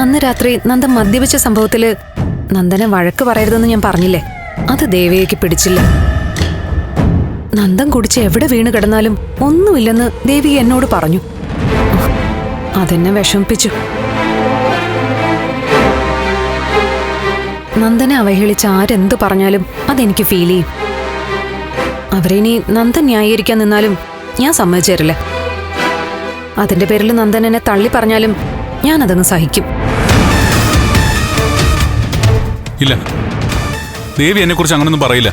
അന്ന് രാത്രി നന്ദൻ മദ്യപിച്ച സംഭവത്തില് നന്ദനെ വഴക്ക് പറയരുതെന്ന് ഞാൻ പറഞ്ഞില്ലേ, അത് ദേവികയ്ക്ക് പിടിച്ചില്ല. നന്ദൻ കുടിച്ച് എവിടെ വീണ് കിടന്നാലും ഒന്നുമില്ലെന്ന് ദേവിക എന്നോട് പറഞ്ഞു. അതെന്നെ വിഷമിപ്പിച്ചു. നന്ദനെ അവഹേളിച്ച് ആരെന്ത് പറഞ്ഞാലും അതെനിക്ക് ഫീൽ ചെയ്യും. അവരിനി നന്ദൻ ന്യായീകരിക്കാൻ നിന്നാലും ഞാൻ സമ്മതിച്ചു തരില്ല. അതിന്റെ പേരിൽ നന്ദൻ എന്നെ തള്ളി പറഞ്ഞാലും ഞാനതങ്ങ് സഹിക്കും. ഇല്ല, ദേവി എന്നെ കുറിച്ച് അങ്ങനൊന്നും പറയില്ല.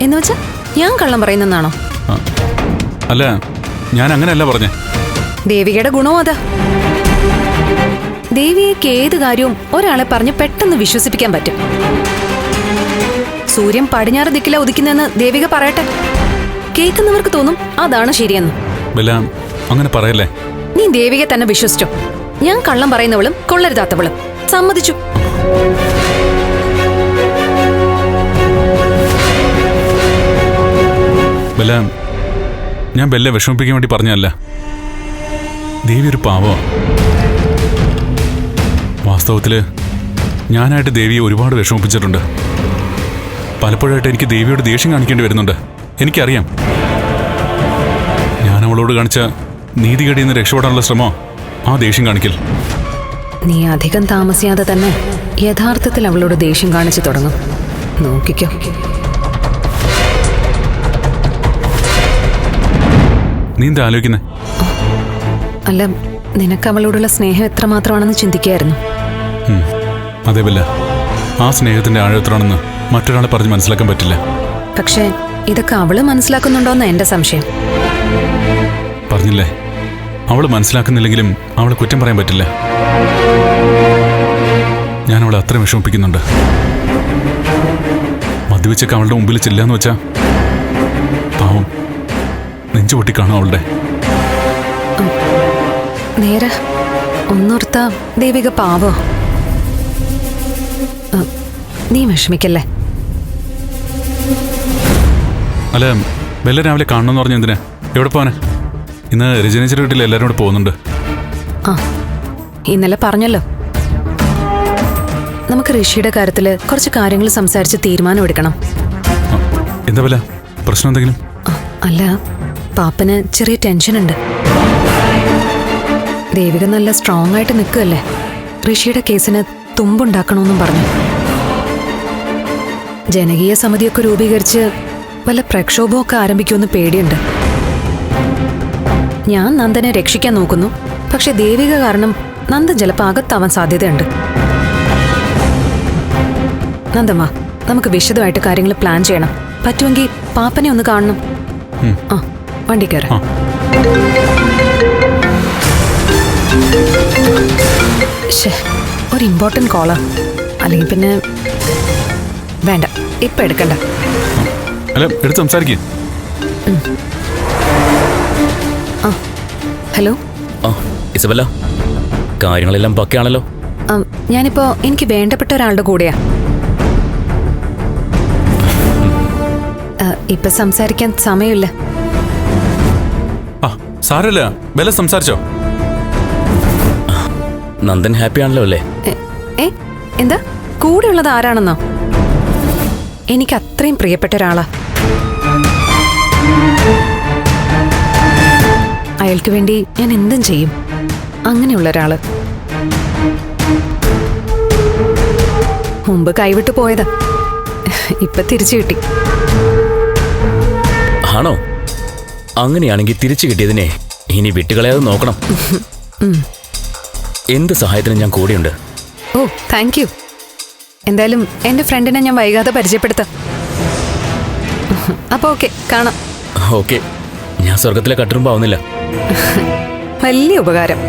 എന്ന് വെച്ചാ ഞാൻ കള്ളം പറയുന്നെന്നാണോ? അല്ല, ഞാൻ അങ്ങനെയല്ല പറഞ്ഞേ. ദേവികയുടെ ഗുണവും അതാ. ദേവിയേക്ക് ഏത് കാര്യവും ഒരാളെ പറഞ്ഞ് പെട്ടെന്ന് വിശ്വസിപ്പിക്കാൻ പറ്റും. സൂര്യൻ പടിഞ്ഞാറ് ദിക്കില ഉദിക്കുന്നെന്ന് ദേവിക പറയട്ടെ, കേൾക്കുന്നവർക്ക് തോന്നും അതാണ് ശരിയെന്ന്. ബെല്ല, അങ്ങനെ പറയല്ലേ. നീ ദേവിക തന്നെ വിശ്വസിച്ചോ. ഞാൻ കള്ളം പറയുന്നവളും കൊള്ളരുതാത്തവളും. സമ്മതിച്ചു. ബെല്ല, ഞാൻ ബെല്ലെ വിഷമിപ്പിക്കാൻ വേണ്ടി പറഞ്ഞല്ല. ദേവി ഒരു പാവോ. വാസ്തവത്തില് ഞാനായിട്ട് ദേവിയെ ഒരുപാട് വിഷമിപ്പിച്ചിട്ടുണ്ട്. പലപ്പോഴായിട്ട് എനിക്ക് ദേവിയോട് ദേഷ്യം കാണിക്കേണ്ടി വരുന്നുണ്ട്. എനിക്കറിയാം. ഞാൻ അവളോട് കാണിച്ച നീതികേടിൽ നിന്ന് രക്ഷപ്പെടാനുള്ള ശ്രമോ ആ ദേഷ്യം കാണിക്കൽ. നീ അധികം താമസിയാതെ തന്നെ യഥാർത്ഥത്തിൽ അവളോട് ദേഷ്യം കാണിച്ചു തുടങ്ങും. നോക്കിക്കോ. നീ എന്താ ആലോചിക്കുന്നേ? അല്ല, നിനക്ക് അവളോടുള്ള സ്നേഹം എത്രമാത്രമാണെന്ന് ചിന്തിക്കായിരുന്നു. അതേവല്ല, ആ സ്നേഹത്തിന്റെ ആഴം എത്രയാണെന്ന് മറ്റൊരാളെ പറഞ്ഞ് മനസ്സിലാക്കാൻ പറ്റില്ല. പക്ഷേ ഇതൊക്കെ അവള് മനസ്സിലാക്കുന്നുണ്ടോന്നാ എന്റെ സംശയം. പറഞ്ഞില്ലേ, അവള് മനസ്സിലാക്കുന്നില്ലെങ്കിലും അവളെ കുറ്റം പറയാൻ പറ്റില്ല. ഞാൻ അവളെ അത്രയും വിഷമിപ്പിക്കുന്നുണ്ട്. മദ്യവെച്ചൊക്കെ അവളുടെ മുമ്പിൽ ചെല്ലാന്ന് വെച്ചാ പാവം നെഞ്ചു പൊട്ടി കാണും അവളുടെ. നേരെ ഒന്നോർത്ത ദേവിക പാവോ. നീ വിഷമിക്കല്ലേ. അല്ല, ബെല്ല രാവിലെ കാണണമെന്ന് പറഞ്ഞ എന്തിനാ? എവിടെ പോവാനാ? ഇന്ന് രജനീശ്വര വീട്ടിൽ എല്ലാവരും കൂടെ പോകുന്നുണ്ട്. ആ, ഇന്നലെ പറഞ്ഞല്ലോ. നമുക്ക് ഋഷിയുടെ കാര്യത്തില് കുറച്ച് കാര്യങ്ങൾ സംസാരിച്ച് തീരുമാനം എടുക്കണം. എന്താ ബെല്ല, പ്രശ്നം എന്തെങ്കിലും? അല്ല, പാപ്പന് ചെറിയ ടെൻഷൻ ഉണ്ട്. ദേവിക നല്ല സ്ട്രോങ് ആയിട്ട് നിൽക്കുകയല്ലേ. ഋഷിയുടെ കേസിന് തുമ്പുണ്ടാക്കണമെന്നും പറഞ്ഞു. ജനകീയ സമിതിയൊക്കെ രൂപീകരിച്ച് വല്ല പ്രക്ഷോഭമൊക്കെ ആരംഭിക്കുമെന്ന് പേടിയുണ്ട്. ഞാൻ നന്ദനെ രക്ഷിക്കാൻ നോക്കുന്നു. പക്ഷെ ദേവിക കാരണം നന്ദൻ ചിലപ്പോൾ അകത്താവാൻ സാധ്യതയുണ്ട്. നന്ദമ്മ, നമുക്ക് വിശദമായിട്ട് കാര്യങ്ങൾ പ്ലാൻ ചെയ്യണം. പറ്റുമെങ്കിൽ പാപ്പനെ ഒന്ന് കാണണം. ആ, വണ്ടി കയറാം. ഒരു ഇമ്പോർട്ടന്റ് കോളാ. അല്ലെങ്കിൽ പിന്നെ വേണ്ട, ഇപ്പൊ എടുക്കണ്ട. അല്ല, എടുത്ത് സംസാരിക്കേ. ഹലോ. ഇസബല്ല, കാര്യങ്ങളെല്ലാം പക്കയാണല്ലോ. ഞാനിപ്പോ എനിക്ക് വേണ്ടപ്പെട്ട ഒരാളുടെ കൂടെയാ. ഇപ്പൊ സംസാരിക്കാൻ സമയമില്ല. സാരല്ല, ബെല്ല സംസാരിച്ചോ. നന്ദൻ ഹാപ്പി ആണല്ലോ അല്ലേ? എന്താ കൂടെയുള്ളത് ആരാണെന്നോ? എനിക്ക് അത്രയും പ്രിയപ്പെട്ട ഒരാളാ. അയാൾക്ക് വേണ്ടി ഞാൻ എന്തും ചെയ്യും. അങ്ങനെയുള്ള ഒരാള്. മുമ്പ് കൈവിട്ടു പോയതാ, ഇപ്പൊ തിരിച്ചു കിട്ടി. ആണോ? അങ്ങനെയാണെങ്കിൽ തിരിച്ചു കിട്ടിയതിനെ ഇനി വിട്ടുകളയാതെ നോക്കണം. എന്ത് സഹായത്തിനും ഞാൻ കൂടെയുണ്ട്. ഓ, താങ്ക് യു. എന്തായാലും എന്റെ ഫ്രണ്ടിനെ ഞാൻ വൈകാതെ പരിചയപ്പെടുത്താം. അപ്പൊ ഓക്കെ, കാണാം. ഓക്കെ, ഞാൻ സ്വർഗത്തിലെ കട്ടുറുമ്പാവുന്നില്ല. വലിയ ഉപകാരം.